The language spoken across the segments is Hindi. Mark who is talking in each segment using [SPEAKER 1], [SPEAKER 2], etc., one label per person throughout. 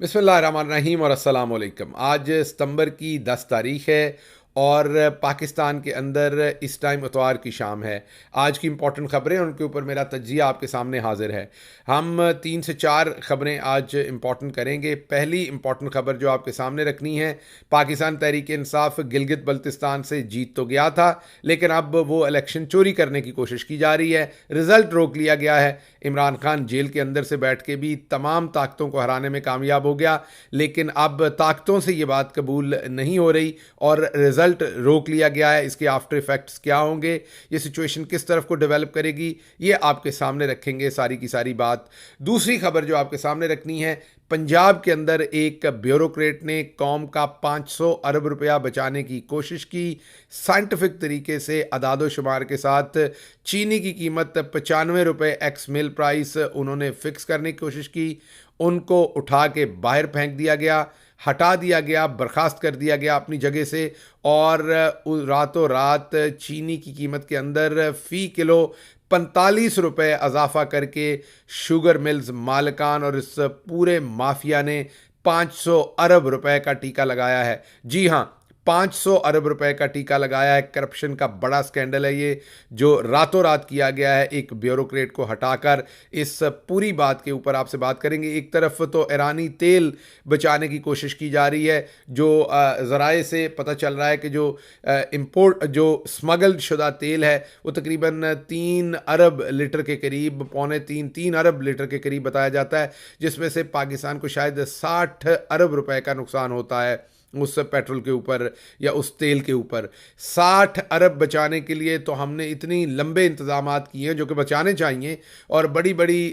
[SPEAKER 1] बिस्मिल्लाहिर्रहमानिर्रहीम और अस्सलाम वालेकुम। आज सितंबर की 10 तारीख है और पाकिस्तान के अंदर इस टाइम इतवार की शाम है। आज की इंपॉर्टेंट ख़बरें उनके ऊपर मेरा तज्जिया आपके सामने हाजिर है। हम 3 से 4 ख़बरें आज इंपॉर्टेंट करेंगे। पहली इंपॉर्टेंट ख़बर जो आपके सामने रखनी है, पाकिस्तान तहरीक इंसाफ गिलगित बल्तिस्तान से जीत तो गया था, लेकिन अब वो इलेक्शन चोरी करने की कोशिश की जा रही है। रिज़ल्ट रोक लिया गया है। इमरान खान जेल के अंदर से बैठ के भी तमाम ताकतों को हराने में कामयाब हो गया, लेकिन अब ताकतों से ये बात कबूल नहीं हो रही और रिज़ल्ट रोक लिया गया है। इसके आफ्टर इफेक्ट्स क्या होंगे, ये सिचुएशन किस तरफ को डेवलप करेगी, ये आपके सामने रखेंगे सारी की सारी बात। दूसरी खबर जो आपके सामने रखनी है, पंजाब के अंदर एक ब्यूरोक्रेट ने कौम का 500 अरब रुपया बचाने की कोशिश की। साइंटिफिक तरीके से अदादो शुमार के साथ चीनी की कीमत 95 रुपये एक्स मिल प्राइस उन्होंने फिक्स करने की कोशिश की। उनको उठा के बाहर फेंक दिया गया, हटा दिया गया, बर्खास्त कर दिया गया अपनी जगह से, और रातों रात चीनी की कीमत के अंदर फ़ी किलो 45 रुपये इजाफा करके शुगर मिल्स मालिकान और इस पूरे माफिया ने 500 अरब रुपए का टीका लगाया है। जी हाँ, 500 अरब रुपए का टीका लगाया है। करप्शन का बड़ा स्कैंडल है ये, जो रातों रात किया गया है एक ब्यूरोक्रेट को हटाकर। इस पूरी बात के ऊपर आपसे बात करेंगे। एक तरफ तो ईरानी तेल बचाने की कोशिश की जा रही है, जो ज़राए से पता चल रहा है कि जो इंपोर्ट जो स्मगल शुदा तेल है वो तकरीबन 3 अरब लीटर के करीब, पौने तीन अरब लीटर के करीब बताया जाता है, जिसमें से पाकिस्तान को शायद 60 अरब रुपए का नुकसान होता है उस पेट्रोल के ऊपर या उस तेल के ऊपर। 60 अरब बचाने के लिए तो हमने इतनी लंबे इंतजामात किए हैं जो कि बचाने चाहिए, और बड़ी बड़ी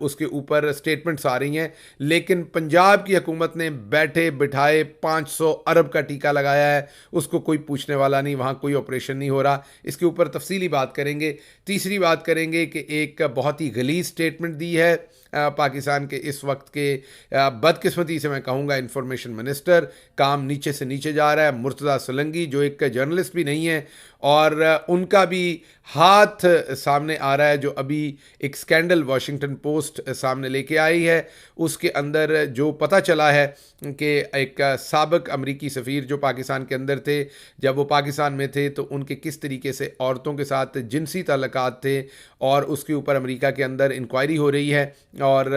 [SPEAKER 1] उसके ऊपर स्टेटमेंट्स आ रही हैं, लेकिन पंजाब की हुकूमत ने बैठे बिठाए 500 अरब का टीका लगाया है। उसको कोई पूछने वाला नहीं, वहाँ कोई ऑपरेशन नहीं हो रहा। इसके ऊपर तफसीली बात करेंगे। तीसरी बात करेंगे कि एक बहुत ही गलीज स्टेटमेंट दी है पाकिस्तान के इस वक्त के बदकिस्मती से मैं कहूँगा इंफॉर्मेशन मिनिस्टर। काम नीचे से नीचे जा रहा है। मुर्तज़ा सोलंकी जो एक जर्नलिस्ट भी नहीं है, और उनका भी हाथ सामने आ रहा है। जो अभी एक स्कैंडल वॉशिंगटन पोस्ट सामने लेके आई है, उसके अंदर जो पता चला है कि एक साबिक अमरीकी सफ़ीर जो पाकिस्तान के अंदर थे, जब वो पाकिस्तान में थे तो उनके किस तरीके से औरतों के साथ जिनसी ताल्लुकात थे, और उसके ऊपर अमेरिका के अंदर इंक्वायरी हो रही है और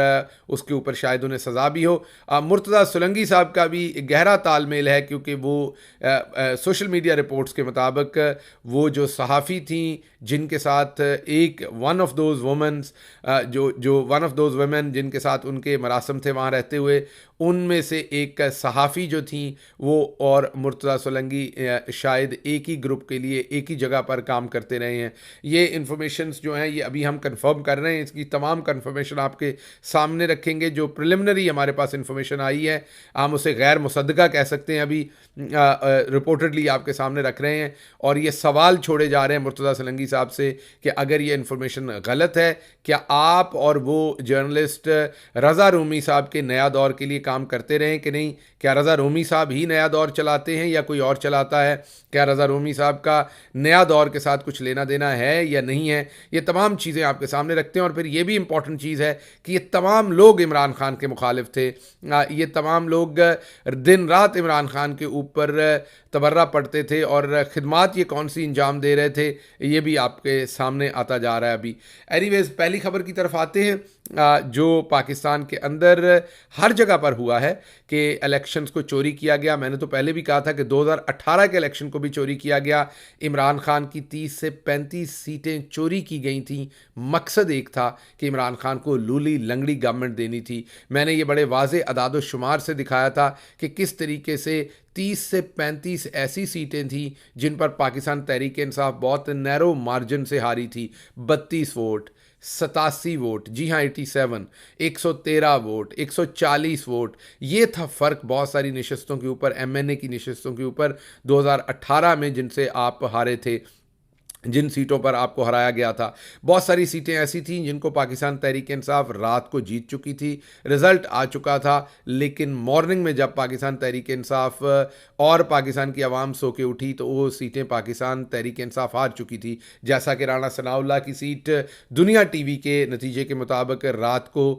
[SPEAKER 1] उसके ऊपर शायद उन्हें सज़ा भी हो। मुर्तज़ा सोलंकी साहब का भी गहरा तालमेल है, क्योंकि वो सोशल मीडिया रिपोर्ट्स के मुताबिक वो जो सहाफ़ी थी जिनके साथ एक वन ऑफ दोज वुमेंस जो वन ऑफ दोज वुमेन जिनके साथ उनके मरासम थे वहाँ रहते हुए, उनमें से एक सहाफ़ी जो थी वो और मुर्तज़ा सोलंकी शायद एक ही ग्रुप के लिए एक ही जगह पर काम करते रहे हैं। ये इन्फॉर्मेशंस जो हैं ये अभी हम कंफर्म कर रहे हैं। इसकी तमाम कंफर्मेशन आपके सामने रखेंगे। जो प्रिलिमिनरी हमारे पास इन्फॉर्मेशन आई है, हम उसे गैर मुसद्दका कह सकते हैं, अभी रिपोर्टेडली आपके सामने रख रहे हैं। और ये सवाल छोड़े जा रहे हैं मुर्तज़ा सोलंकी साहब से कि अगर ये इन्फॉर्मेशन गलत है, क्या आप और वो जर्नलिस्ट रज़ा रूमी साहब के नया दौर के लिए काम करते रहें कि नहीं? क्या रज़ा रूमी साहब ही नया दौर चलाते हैं या कोई और चलाता है? क्या रज़ा रूमी साहब का नया दौर के साथ कुछ लेना देना है या नहीं है? ये तमाम चीज़ें आपके सामने रखते हैं। और फिर ये भी इम्पॉर्टेंट चीज़ है कि ये तमाम लोग इमरान खान के मुखालिफ थे। ये तमाम लोग दिन रात इमरान खान के ऊपर तबर्रा पड़ते थे, और ख़िदमात ये कौन सी अंजाम दे रहे थे, ये भी आपके सामने आता जा रहा है अभी। एनीवेज़, पहली खबर की तरफ आते हैं, जो पाकिस्तान के अंदर हर जगह पर हुआ है कि इलेक्शंस को चोरी किया गया। मैंने तो पहले भी कहा था कि 2018 के इलेक्शन को भी चोरी किया गया। इमरान खान की 30 से 35 सीटें चोरी की गई थी। मकसद एक था कि इमरान खान को लूली लंगड़ी गवर्नमेंट देनी थी। मैंने ये बड़े वाज़े अदाद शुमार से दिखाया था कि किस तरीके से 30 से 35 ऐसी सीटें थी जिन पर पाकिस्तान तहरीक इंसाफ बहुत नैरो मार्जिन से हारी थी। 32 वोट, 87 वोट, जी हाँ 87, 113 वोट, 140 वोट, ये था फ़र्क बहुत सारी नशस्तों के ऊपर, MNA की नशस्तों के ऊपर 2018 में जिनसे आप हारे थे। जिन सीटों पर आपको हराया गया था। बहुत सारी सीटें ऐसी थीं जिनको पाकिस्तान तहरीक-ए-इंसाफ रात को जीत चुकी थी, रिज़ल्ट आ चुका था, लेकिन मॉर्निंग में जब पाकिस्तान तहरीक-ए-इंसाफ और पाकिस्तान की आवाम सो के उठी तो वो सीटें पाकिस्तान तहरीक-ए-इंसाफ हार चुकी थी। जैसा कि राणा सनाउल्लाह की सीट दुनिया टीवी के नतीजे के मुताबिक रात को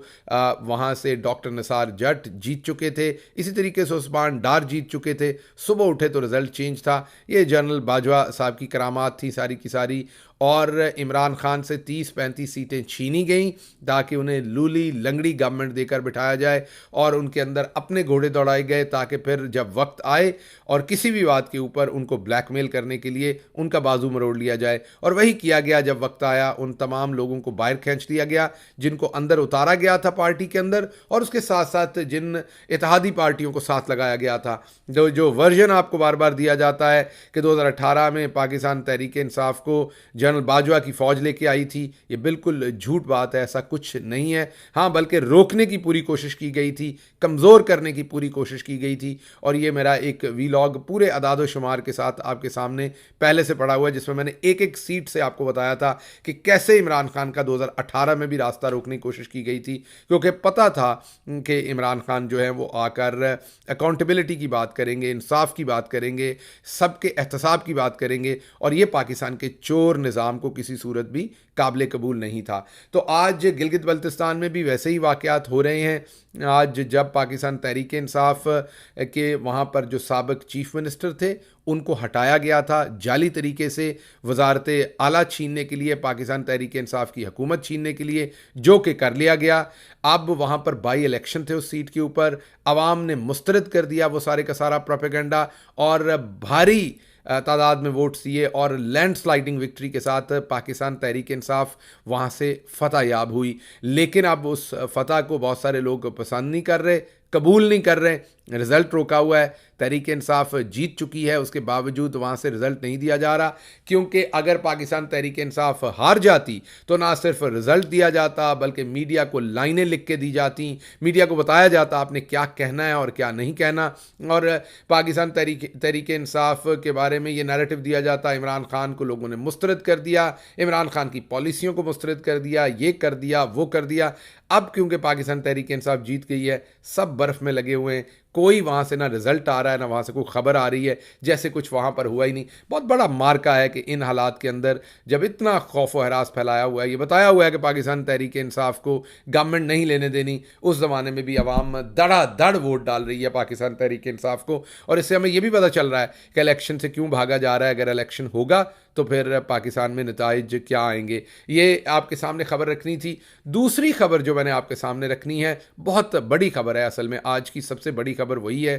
[SPEAKER 1] वहाँ से डॉक्टर निसार जट जीत चुके थे, इसी तरीके से उस्मान डार जीत चुके थे। सुबह उठे तो रिज़ल्ट चेंज था। ये जनरल बाजवा साहब की करामात थी सारी की सारी, और इमरान खान से 30-35 सीटें छीनी गईं ताकि उन्हें लूली लंगड़ी गवर्नमेंट देकर बिठाया जाए और उनके अंदर अपने घोड़े दौड़ाए गए ताकि फिर जब वक्त आए और किसी भी बात के ऊपर उनको ब्लैकमेल करने के लिए उनका बाजू मरोड़ लिया जाए। और वही किया गया। जब वक्त आया उन तमाम लोगों को बाहर खींच दिया गया जिनको अंदर उतारा गया था पार्टी के अंदर, और उसके साथ साथ जिन इत्तेहादी पार्टियों को साथ लगाया गया था। जो वर्जन आपको बार बार दिया जाता है कि 2018 में पाकिस्तान तहरीक इंसाफ को जनरल बाजवा की फ़ौज लेके आई थी, ये बिल्कुल झूठ बात है। ऐसा कुछ नहीं है। हाँ, बल्कि रोकने की पूरी कोशिश की गई थी, कमज़ोर करने की पूरी कोशिश की गई थी। और ये मेरा एक वीलॉग पूरे अदाद शुमार के साथ आपके सामने पहले से पड़ा हुआ है, जिसमें मैंने एक एक सीट से आपको बताया था कि कैसे इमरान खान का 2018 में भी रास्ता रोकने की कोशिश की गई थी, क्योंकि पता था कि इमरान खान जो है वो आकर अकाउंटेबिलिटी की बात करेंगे, इंसाफ की बात करेंगे, सबके एहतसाब की बात करेंगे, और ये पाकिस्तान के चोर निज़ाम को किसी सूरत भी काबिल कबूल नहीं था। तो आज गिलगित बल्तिस्तान में भी वैसे ही वाक़यात हो रहे हैं। आज जब पाकिस्तान तहरीक इंसाफ के वहाँ पर जो साबिक चीफ मिनिस्टर थे उनको हटाया गया था जाली तरीके से, वजारत आला छीनने के लिए, पाकिस्तान तहरीक इंसाफ की हुकूमत छीनने के लिए, जो कि कर लिया गया। अब वहाँ पर बाई इलेक्शन थे उस सीट के ऊपर, आवाम ने मुस्तरद कर दिया वो सारे का सारा प्रोपेगेंडा और भारी तादाद में वोट्स दिए और लैंडस्लाइडिंग विक्ट्री के साथ पाकिस्तान तहरीक इंसाफ वहाँ से फतह याब हुई। लेकिन अब उस फतह को बहुत सारे लोग पसंद नहीं कर रहे, कबूल नहीं कर रहे। रिज़ल्ट रोका हुआ है, तहरीक इंसाफ जीत चुकी है, उसके बावजूद वहाँ से रिज़ल्ट नहीं दिया जा रहा, क्योंकि अगर पाकिस्तान तहरीक इंसाफ हार जाती तो ना सिर्फ रिज़ल्ट दिया जाता बल्कि मीडिया को लाइनें लिख के दी जाती, मीडिया को बताया जाता आपने क्या कहना है और क्या नहीं कहना। और पाकिस्तान तहरीक इंसाफ के बारे में ये नैरेटिव दिया जाता, इमरान खान को लोगों ने मुस्तरद कर दिया, इमरान खान की पॉलिसियों को मुस्तरद कर दिया, ये कर दिया, वो कर दिया। अब क्योंकि पाकिस्तान तहरीक इंसाफ जीत गई है, सब बर्फ़ में लगे हुए हैं, कोई वहाँ से ना रिज़ल्ट आ रहा है ना वहाँ से कोई ख़बर आ रही है, जैसे कुछ वहाँ पर हुआ ही नहीं। बहुत बड़ा मार्का है कि इन हालात के अंदर जब इतना खौफ व हरास फैलाया हुआ है, ये बताया हुआ है कि पाकिस्तान तहरीक इंसाफ को गवर्नमेंट नहीं लेने देनी, उस ज़माने में भी आवाम धड़ाधड़ वोट डाल रही है पाकिस्तान तहरीक इंसाफ को। और इससे हमें ये भी पता चल रहा है कि इलेक्शन से क्यों भागा जा रहा है। अगर इलेक्शन होगा तो फिर पाकिस्तान में नताइज क्या आएंगे, ये आपके सामने खबर रखनी थी। दूसरी खबर जो मैंने आपके सामने रखनी है, बहुत बड़ी खबर है। असल में आज की सबसे बड़ी खबर वही है,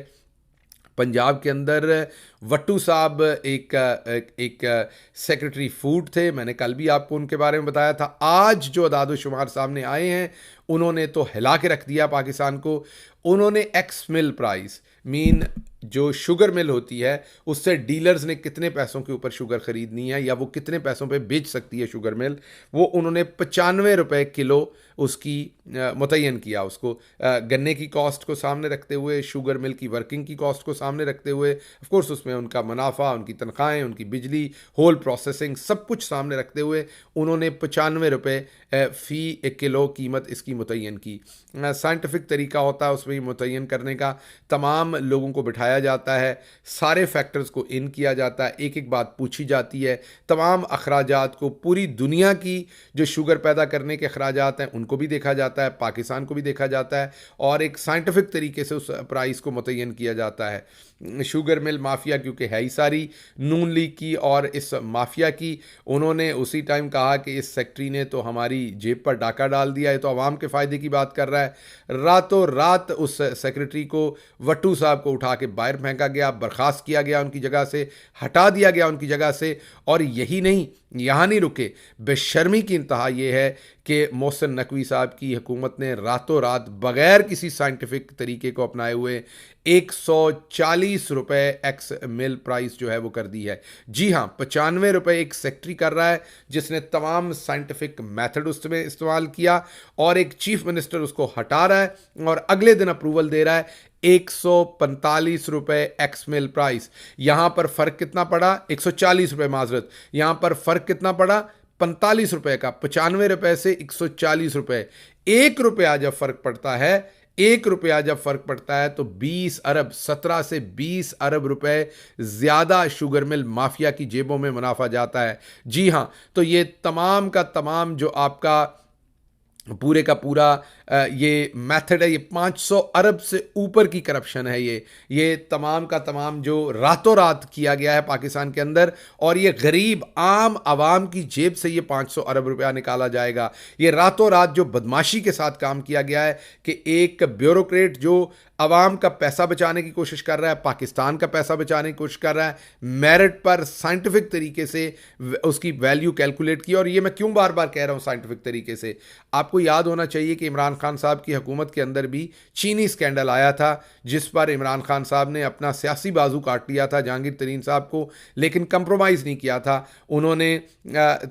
[SPEAKER 1] पंजाब के अंदर वट्टू साहब एक सेक्रेटरी फूड थे, मैंने कल भी आपको उनके बारे में बताया था। आज जो अदाद शुमार सामने आए हैं उन्होंने तो हिला के रख दिया पाकिस्तान को। उन्होंने एक्स मिल प्राइस मीन जो शुगर मिल होती है उससे डीलर्स ने कितने पैसों के ऊपर शुगर ख़रीदनी है या वो कितने पैसों पे बेच सकती है शुगर मिल, वो उन्होंने 95 रुपए किलो उसकी मुतय्यन किया। उसको गन्ने की कॉस्ट को सामने रखते हुए, शुगर मिल की वर्किंग की कॉस्ट को सामने रखते हुए, ऑफ कोर्स उसमें उनका मुनाफा, उनकी तनख्वाहें, उनकी बिजली, होल प्रोसेसिंग, सब कुछ सामने रखते हुए उन्होंने 95 रुपये फ़ी 1 किलो कीमत इसकी मुतय्यन की। साइंटिफिक तरीका होता है उसमें मुतय्यन करने का, तमाम लोगों को बिठाया जाता है, सारे फैक्टर्स को इन किया जाता है, एक एक बात पूछी जाती है, तमाम अखराजात को, पूरी दुनिया की जो शुगर पैदा करने के अखराजात हैं उनको भी देखा जाता है, पाकिस्तान को भी देखा जाता है और एक साइंटिफिक तरीके से उस प्राइस को मुतय्यन किया जाता है। शुगर मिल माफिया क्योंकि है ही सारी नून लीग की और इस माफिया की, उन्होंने उसी टाइम कहा कि इस सेक्रेटरी ने तो हमारी जेब पर डाका डाल दिया है, तो आवाम के फ़ायदे की बात कर रहा है। रातों रात उस सेक्रेटरी को, वट्टू साहब को उठा के बाहर फेंका गया, बर्खास्त किया गया उनकी जगह से, हटा दिया गया उनकी जगह से। और यही नहीं, यहाँ नहीं रुके, बेशर्मी की इंतहा ये है कि मोहसिन नकवी नकवी साहब की हुकूमत ने रातों रात बग़ैर किसी साइंटिफिक तरीके को अपनाए हुए 140 रुपये एक्स मिल प्राइस जो है वो कर दी है। जी हाँ, 95 रुपये एक सेक्रेटरी कर रहा है जिसने तमाम साइंटिफिक मेथड उसमें इस्तेमाल किया, और एक चीफ मिनिस्टर उसको हटा रहा है और अगले दिन अप्रूवल दे रहा है 145 रुपये एक्स मिल प्राइस। यहां पर फर्क कितना पड़ा? 140 रुपये, माजरत, यहां पर फर्क कितना पड़ा? 45 रुपये का। 95 रुपये से 140 रुपये, 1 रुपया जब फर्क पड़ता है, 1 रुपया जब फर्क पड़ता है तो 20 अरब, 17 से 20 अरब रुपए ज्यादा शुगर मिल माफिया की जेबों में मुनाफा जाता है। जी हां, तो ये तमाम का तमाम जो आपका पूरे का पूरा ये मेथड है, ये 500 अरब से ऊपर की करप्शन है। ये तमाम का तमाम जो रातों रात किया गया है पाकिस्तान के अंदर, और ये गरीब आम आवाम की जेब से ये 500 अरब रुपया निकाला जाएगा। ये रातों रात जो बदमाशी के साथ काम किया गया है कि एक ब्यूरोक्रेट जो अवाम का पैसा बचाने की कोशिश कर रहा है, पाकिस्तान का पैसा बचाने की कोशिश कर रहा है, मेरिट पर साइंटिफिक तरीके से उसकी वैल्यू कैलकुलेट की। और ये मैं क्यों बार बार कह रहा हूं साइंटिफिक तरीके से, आपको याद होना चाहिए कि इमरान खान साहब की हुकूमत के अंदर भी चीनी स्कैंडल आया था, जिस पर इमरान खान साहब ने अपना सियासी बाजू काट लिया था जहांगीर तरीन साहब को, लेकिन कंप्रोमाइज़ नहीं किया था। उन्होंने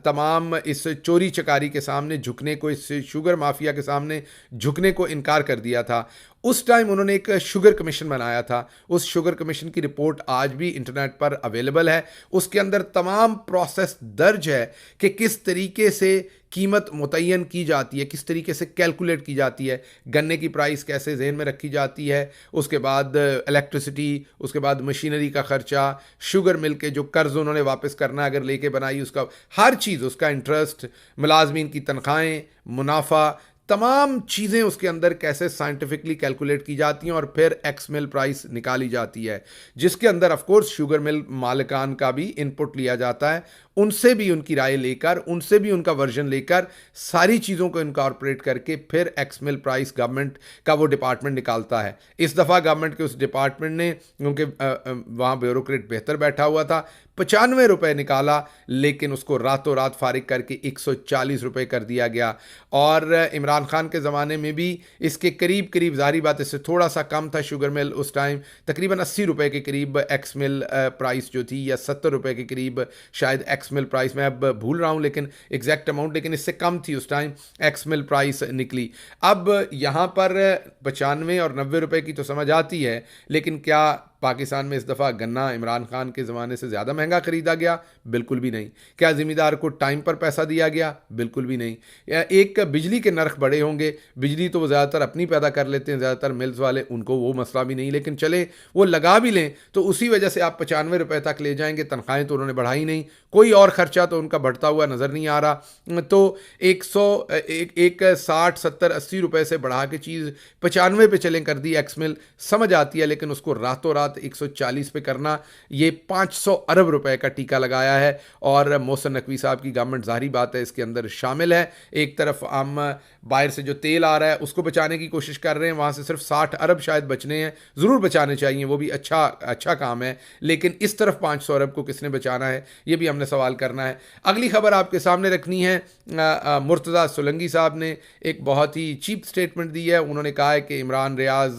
[SPEAKER 1] तमाम इस चोरी चकारी के सामने झुकने को, इस शुगर माफिया के सामने झुकने को इनकार कर दिया था। उस टाइम उन्होंने एक शुगर कमीशन बनाया था। उस शुगर कमीशन की रिपोर्ट आज भी इंटरनेट पर अवेलेबल है। उसके अंदर तमाम प्रोसेस दर्ज है कि किस तरीके से कीमत मुतय्यन की जाती है, किस तरीके से कैलकुलेट की जाती है, गन्ने की प्राइस कैसे जेहन में रखी जाती है, उसके बाद इलेक्ट्रिसिटी, उसके बाद मशीनरी का खर्चा, शुगर मिल के जो कर्ज उन्होंने वापस करना अगर लेके बनाई उसका हर चीज़, उसका इंटरेस्ट, मुलाजमीन की तनख्वाहें, मुनाफा, तमाम चीज़ें उसके अंदर कैसे साइंटिफिकली कैलकुलेट की जाती हैं और फिर एक्स मिल प्राइस निकाली जाती है, जिसके अंदर ऑफ कोर्स शुगर मिल मालिकान का भी इनपुट लिया जाता है, उनसे भी उनकी राय लेकर, उनसे भी उनका वर्जन लेकर, सारी चीज़ों को इनकॉर्पोरेट करके फिर एक्स मिल प्राइस गवर्नमेंट का वो डिपार्टमेंट निकालता है। इस दफ़ा गवर्नमेंट के उस डिपार्टमेंट ने, क्योंकि वहाँ ब्यूरोक्रेट बेहतर बैठा हुआ था, 95 रुपये निकाला, लेकिन उसको रातों रात फारिग करके 140 रुपये कर दिया गया। और इमरान खान के ज़माने में भी इसके करीब करीब, ज़ाहिर बात इससे थोड़ा सा कम था शुगर मिल उस टाइम, तकरीबन 80 रुपये के करीब एक्स मिल प्राइस जो थी, या 70 रुपये के करीब शायद एक्स मिल प्राइस, मैं अब भूल रहा हूँ लेकिन एग्जैक्ट अमाउंट, लेकिन इससे कम थी उस टाइम एक्स मिल प्राइस निकली। अब यहाँ पर 95 और 90 रुपये की तो समझ आती है, लेकिन क्या पाकिस्तान में इस दफ़ा गन्ना इमरान खान के ज़माने से ज़्यादा महंगा ख़रीदा गया? बिल्कुल भी नहीं। क्या ज़िम्मेदार को टाइम पर पैसा दिया गया? बिल्कुल भी नहीं। एक बिजली के नर्ख बढ़े होंगे, बिजली तो वो ज़्यादातर अपनी पैदा कर लेते हैं, ज़्यादातर मिल्स वाले, उनको वो मसला भी नहीं, लेकिन चले वो लगा भी लें तो उसी वजह से आप 95 रुपये तक ले जाएंगे। तनख्वाहें तो उन्होंने बढ़ाई नहीं, कोई और ख़र्चा तो उनका बढ़ता हुआ नज़र नहीं आ रहा। तो 60, 70, 80 रुपये से बढ़ा के चीज़ 95 पे चलें कर दी एक्स मिल, समझ आती है, लेकिन उसको रातों रात 140 पे करना, ये 500 अरब रुपए का टीका लगाया है। और मोहसिन नकवी साहब की गवर्नमेंट, जाहिर बात है, इसके अंदर शामिल है। एक तरफ हम बाहर से जो तेल आ रहा है उसको बचाने की कोशिश कर रहे हैं, वहाँ से सिर्फ 60 अरब शायद बचने हैं, ज़रूर बचाने चाहिए, वो भी अच्छा काम है, लेकिन इस तरफ 500 अरब को किसने बचाना है, ये भी हमने सवाल करना है। अगली खबर आपके सामने रखनी है, मुर्तज़ा सोलंकी साहब ने एक बहुत ही चीप स्टेटमेंट दी है। उन्होंने कहा है कि इमरान रियाज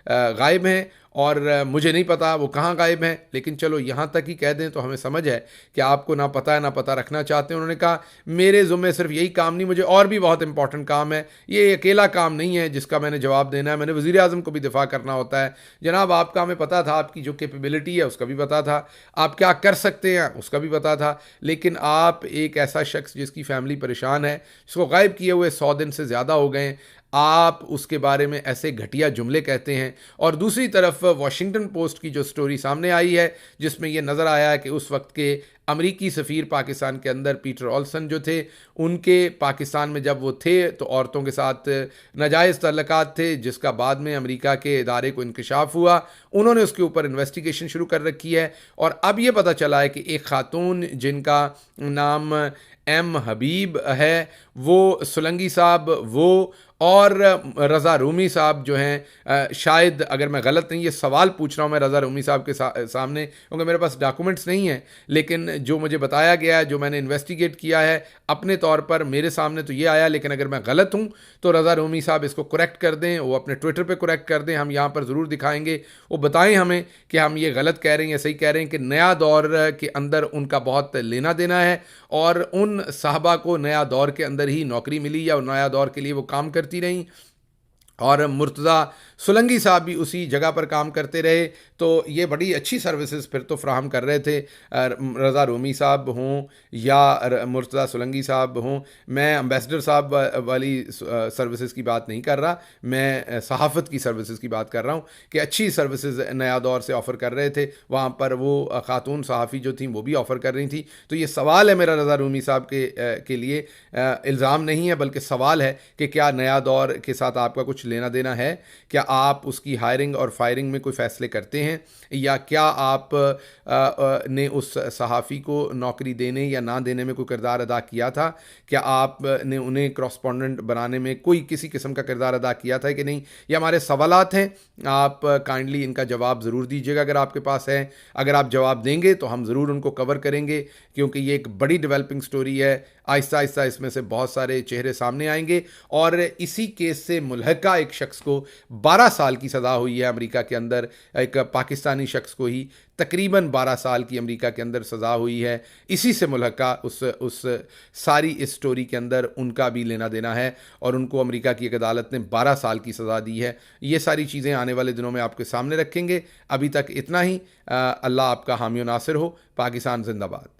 [SPEAKER 1] गायब हैं, और मुझे नहीं पता वो कहाँ गायब हैं, लेकिन चलो यहाँ तक ही कह दें तो हमें समझ है कि आपको ना पता है ना पता रखना चाहते हैं। उन्होंने कहा मेरे ज़ुम्मे सिर्फ यही काम नहीं, मुझे और भी बहुत इंपॉर्टेंट काम है, ये अकेला काम नहीं है जिसका मैंने जवाब देना है, मैंने वज़ीर आज़म को भी दिफा करना होता है। जनाब, आपका हमें पता था, आपकी जो कैपेबिलिटी है उसका भी पता था, आप क्या कर सकते हैं उसका भी पता था, लेकिन आप एक ऐसा शख्स जिसकी फैमिली परेशान है, जिसको गायब किए हुए 100 दिन से ज़्यादा हो गए, आप उसके बारे में ऐसे घटिया जुमले कहते हैं। और दूसरी तरफ वॉशिंगटन पोस्ट की जो स्टोरी सामने आई है, जिसमें यह नज़र आया है कि उस वक्त के अमरीकी सफ़ीर पाकिस्तान के अंदर पीटर ऑल्सन जो थे, उनके पाकिस्तान में जब वो थे तो औरतों के साथ नाजायज़ तल्लुकात थे, जिसका बाद में अमेरिका के इदारे को इंकशाफ हुआ, उन्होंने उसके ऊपर इन्वेस्टिगेशन शुरू कर रखी है। और अब ये पता चला है कि एक खातून जिनका नाम एम हबीब है, वो सोलंकी साहब, वो और रज़ा रूमी साहब जो हैं, शायद अगर मैं गलत नहीं, ये सवाल पूछ रहा हूँ मैं रज़ा रूमी साहब के सामने, क्योंकि मेरे पास डॉक्यूमेंट्स नहीं हैं, लेकिन जो मुझे बताया गया है, जो मैंने इन्वेस्टिगेट किया है अपने तौर पर, मेरे सामने तो ये आया। लेकिन अगर मैं गलत हूँ तो रज़ा रूमी साहब इसको करेक्ट कर दें, वो अपने ट्विटर पे करेक्ट कर दें, हम यहाँ पर ज़रूर दिखाएंगे, वो बताएं हमें कि हम ये गलत कह रहे हैं या सही कह रहे हैं, कि नया दौर के अंदर उनका बहुत लेना देना है और उन साहबा को नया दौर के अंदर ही नौकरी मिली या नया दौर के लिए वो काम करती रहीं, और मुर्तज़ा सुलंगी साहब भी उसी जगह पर काम करते रहे। तो ये बड़ी अच्छी सर्विसेज फिर तो फ्राहम कर रहे थे, रज़ा रूमी साहब हों या मुर्तज़ा सुलंगी साहब हों। मैं एम्बेसडर साहब वाली सर्विसेज की बात नहीं कर रहा, मैं सहाफ़त की सर्विसेज की बात कर रहा हूँ कि अच्छी सर्विसेज नया दौर से ऑफ़र कर रहे थे। वहाँ पर वो ख़ातून सहाफ़ी जो थी वो भी ऑफ़र कर रही थी। तो ये सवाल है मेरा रज़ा रूमी साहब के लिए, इल्ज़ाम नहीं है बल्कि सवाल है कि क्या नया दौर के साथ आपका कुछ लेना देना है? क्या आप उसकी हायरिंग और फायरिंग में कोई फ़ैसले करते हैं, या क्या आप ने उस सहाफ़ी को नौकरी देने या ना देने में कोई किरदार अदा किया था? क्या आप ने उन्हें कॉरेस्पॉन्डेंट बनाने में कोई किसी किस्म का किरदार अदा किया था कि नहीं? ये हमारे सवालात हैं, आप काइंडली इनका जवाब ज़रूर दीजिएगा अगर आपके पास है। अगर आप जवाब देंगे तो हम ज़रूर उनको कवर करेंगे, क्योंकि ये एक बड़ी डेवलपिंग स्टोरी है। आहिस्ता आहिस्ता इसमें से बहुत सारे चेहरे सामने आएंगे, और इसी केस से मुल्हका एक शख्स को 12 साल की सज़ा हुई है अमेरिका के अंदर, एक पाकिस्तानी शख्स को ही तकरीबन 12 साल की अमेरिका के अंदर सज़ा हुई है। इसी से मुल्हका उस सारी इस स्टोरी के अंदर उनका भी लेना देना है, और उनको अमेरिका की एक अदालत ने 12 साल की सज़ा दी है। ये सारी चीज़ें आने वाले दिनों में आपके सामने रखेंगे। अभी तक इतना ही। अल्लाह आपका हामी नासिर हो। पाकिस्तान जिंदाबाद।